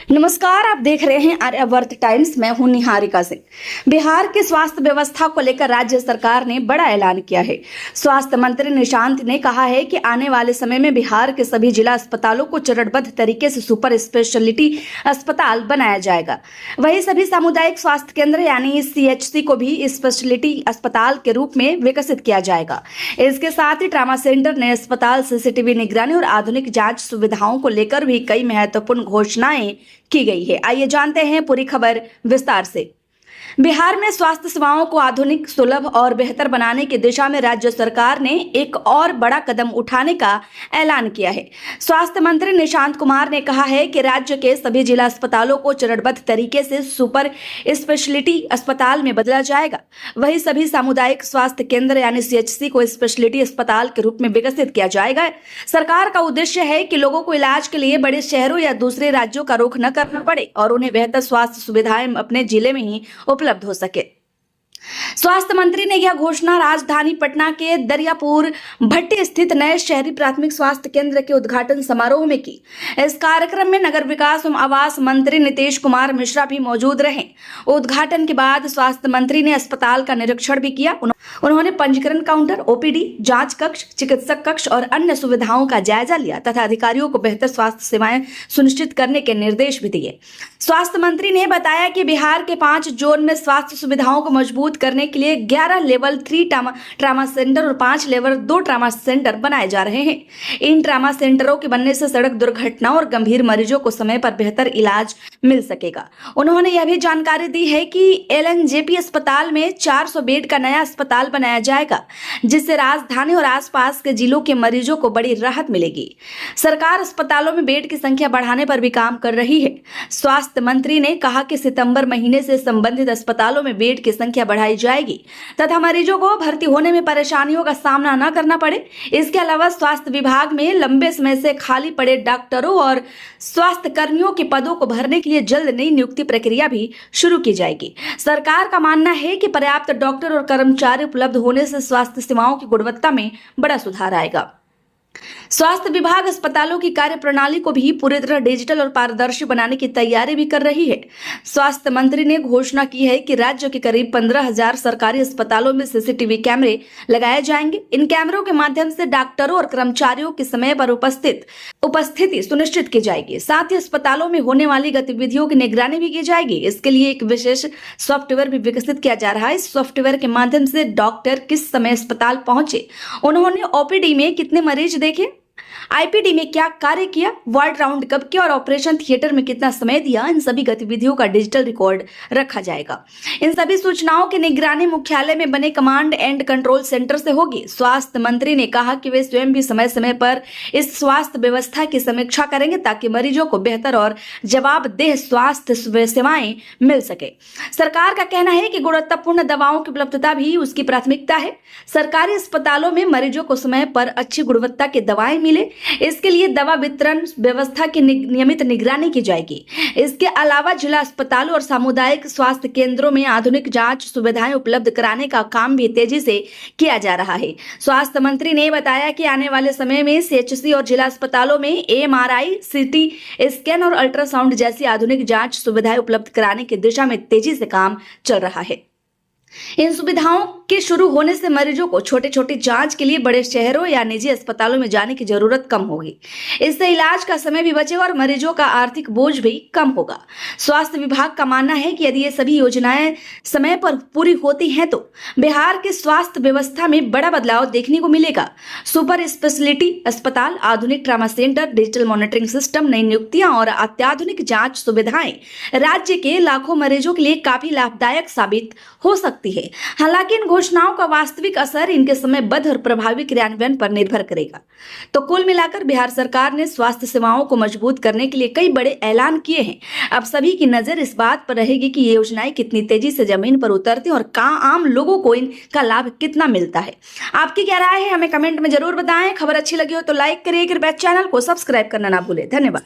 नमस्कार, आप देख रहे हैं आर्यावर्त टाइम्स। मैं हूं निहारिका सिंह। बिहार की स्वास्थ्य व्यवस्था को लेकर राज्य सरकार ने बड़ा ऐलान किया है। स्वास्थ्य मंत्री निशांत ने कहा है कि आने वाले समय में बिहार के सभी जिला अस्पतालों को चरणबद्ध तरीके से सुपर स्पेशलिटी अस्पताल बनाया जाएगा। वहीं सभी सामुदायिक स्वास्थ्य केंद्र यानी CHC को भी स्पेशलिटी अस्पताल के रूप में विकसित किया जाएगा। इसके साथ ही ट्रामा सेंटर, नए अस्पताल, CCTV निगरानी और आधुनिक जांच सुविधाओं को लेकर भी कई महत्वपूर्ण घोषणाएं की गई है। आइए जानते हैं पूरी खबर विस्तार से। बिहार में स्वास्थ्य सेवाओं को आधुनिक, सुलभ और बेहतर बनाने की दिशा में राज्य सरकार ने एक और बड़ा कदम उठाने का ऐलान किया है। स्वास्थ्य मंत्री निशांत कुमार ने कहा है कि राज्य के सभी जिला अस्पतालों को चरणबद्ध तरीके से सुपर स्पेशलिटी अस्पताल में बदला जाएगा। वहीं सभी सामुदायिक स्वास्थ्य केंद्र यानी CHC को स्पेशलिटी अस्पताल के रूप में विकसित किया जाएगा। सरकार का उद्देश्य है कि लोगों को इलाज के लिए बड़े शहरों या दूसरे राज्यों का रुख न करना पड़े और उन्हें बेहतर स्वास्थ्य सुविधाएं अपने जिले में ही उपलब्ध हो सके। स्वास्थ्य मंत्री ने यह घोषणा राजधानी पटना के दरियापुर भट्टी स्थित नए शहरी प्राथमिक स्वास्थ्य केंद्र के उद्घाटन समारोह में की। इस कार्यक्रम में नगर विकास एवं आवास मंत्री नीतीश कुमार मिश्रा भी मौजूद रहे। उद्घाटन के बाद स्वास्थ्य मंत्री ने अस्पताल का निरीक्षण भी किया। उन्होंने पंजीकरण काउंटर, OPD, जांच कक्ष, चिकित्सक कक्ष और अन्य सुविधाओं का जायजा लिया तथा अधिकारियों को बेहतर स्वास्थ्य सेवाएं सुनिश्चित करने के निर्देश भी दिए। स्वास्थ्य मंत्री ने बताया कि बिहार के 5 जोन में स्वास्थ्य सुविधाओं को मजबूत करने के लिए 11 लेवल 3 ट्रामा सेंटर और 5 लेवल 2 ट्रामा सेंटर बनाए जा रहे हैं। इन ट्रामा सेंटरों के बनने से सड़क दुर्घटना और गंभीर मरीजों को समय पर बेहतर इलाज मिल सकेगा। उन्होंने यह भी जानकारी दी है कि LNJP अस्पताल में 400 बेड का नया अस्पताल बनाया जाएगा, जिससे राजधानी और आसपास के जिलों के मरीजों को बड़ी राहत मिलेगी। सरकार अस्पतालों में बेड की संख्या बढ़ाने पर भी काम कर रही है। स्वास्थ्य मंत्री ने कहा कि सितंबर महीने से संबंधित अस्पतालों में बेड की संख्या बढ़ाई जाएगी तथा मरीजों को भर्ती होने में परेशानियों का सामना न करना पड़े। इसके अलावा स्वास्थ्य विभाग में लंबे समय से खाली पड़े डॉक्टरों और स्वास्थ्य कर्मियों के पदों को भरने के लिए जल्द नई नियुक्ति प्रक्रिया भी शुरू की जाएगी। सरकार का मानना है कि पर्याप्त डॉक्टर और कर्मचारी उपलब्ध होने से स्वास्थ्य सेवाओं की गुणवत्ता में बड़ा सुधार आएगा। स्वास्थ्य विभाग अस्पतालों की कार्य प्रणाली को भी पूरी तरह डिजिटल और पारदर्शी बनाने की तैयारी भी कर रही है। स्वास्थ्य मंत्री ने घोषणा की है कि राज्य के करीब 15,000 सरकारी अस्पतालों में CCTV कैमरे लगाए जाएंगे। इन कैमरों के माध्यम से डॉक्टरों और कर्मचारियों के समय पर उपस्थिति सुनिश्चित की जाएगी। साथ ही अस्पतालों में होने वाली गतिविधियों की निगरानी भी की जाएगी। इसके लिए एक विशेष सॉफ्टवेयर भी विकसित किया जा रहा है। इस सॉफ्टवेयर के माध्यम से डॉक्टर किस समय अस्पताल पहुंचे, उन्होंने OPD में कितने मरीज देखे, IPD में क्या कार्य किया, वार्ड राउंड कब किया और ऑपरेशन थिएटर में कितना समय दिया, इन सभी गतिविधियों का डिजिटल रिकॉर्ड रखा जाएगा। इन सभी सूचनाओं की निगरानी मुख्यालय में बने कमांड एंड कंट्रोल सेंटर से होगी। स्वास्थ्य मंत्री ने कहा कि वे स्वयं भी समय समय पर इस स्वास्थ्य व्यवस्था की समीक्षा करेंगे ताकि मरीजों को बेहतर और जवाबदेह स्वास्थ्य सेवाएं मिल सके। सरकार का कहना है कि गुणवत्तापूर्ण दवाओं की उपलब्धता भी उसकी प्राथमिकता है। सरकारी अस्पतालों में मरीजों को समय पर अच्छी गुणवत्ता की दवाएं मिले, इसके लिए दवा वितरण व्यवस्था की नियमित निगरानी की जाएगी। इसके अलावा जिला अस्पतालों और सामुदायिक स्वास्थ्य केंद्रों में आधुनिक जांच सुविधाएं उपलब्ध कराने का काम भी तेजी से किया जा रहा है। स्वास्थ्य मंत्री ने बताया कि आने वाले समय में CHC और जिला अस्पतालों में MRI, CT स्कैन और अल्ट्रासाउंड जैसी आधुनिक जांच सुविधाएं उपलब्ध कराने की दिशा में तेजी से काम चल रहा है। इन सुविधाओं के शुरू होने से मरीजों को छोटे छोटे जांच के लिए बड़े शहरों या निजी अस्पतालों में जाने की जरूरत कम होगी। इससे इलाज का समय भी बचेगा और मरीजों का आर्थिक बोझ भी कम होगा। स्वास्थ्य विभाग का मानना है कि यदि ये सभी योजनाएं समय पर पूरी होती हैं तो बिहार की स्वास्थ्य व्यवस्था में बड़ा बदलाव देखने को मिलेगा। सुपर स्पेशलिटी अस्पताल, आधुनिक trauma centre, digital monitoring system, नई नियुक्तियां और अत्याधुनिक जांच सुविधाएं राज्य के लाखों मरीजों के लिए काफी लाभदायक साबित हो सकती है। हालांकि इन घोषणाओं का वास्तविक असर इनके समयबद्ध और प्रभावी क्रियान्वयन पर निर्भर करेगा। तो कुल मिलाकर बिहार सरकार ने स्वास्थ्य सेवाओं को मजबूत करने के लिए कई बड़े ऐलान किए हैं। अब सभी की नजर इस बात पर रहेगी कि ये योजनाएं कितनी तेजी से जमीन पर उतरती हैं और आम लोगों को इनका लाभ कितना मिलता है। आपकी क्या राय है, हमें कमेंट में जरूर बताएं। खबर अच्छी लगी हो तो लाइक करिए, कृपया चैनल को सब्सक्राइब करना ना भूलें। धन्यवाद।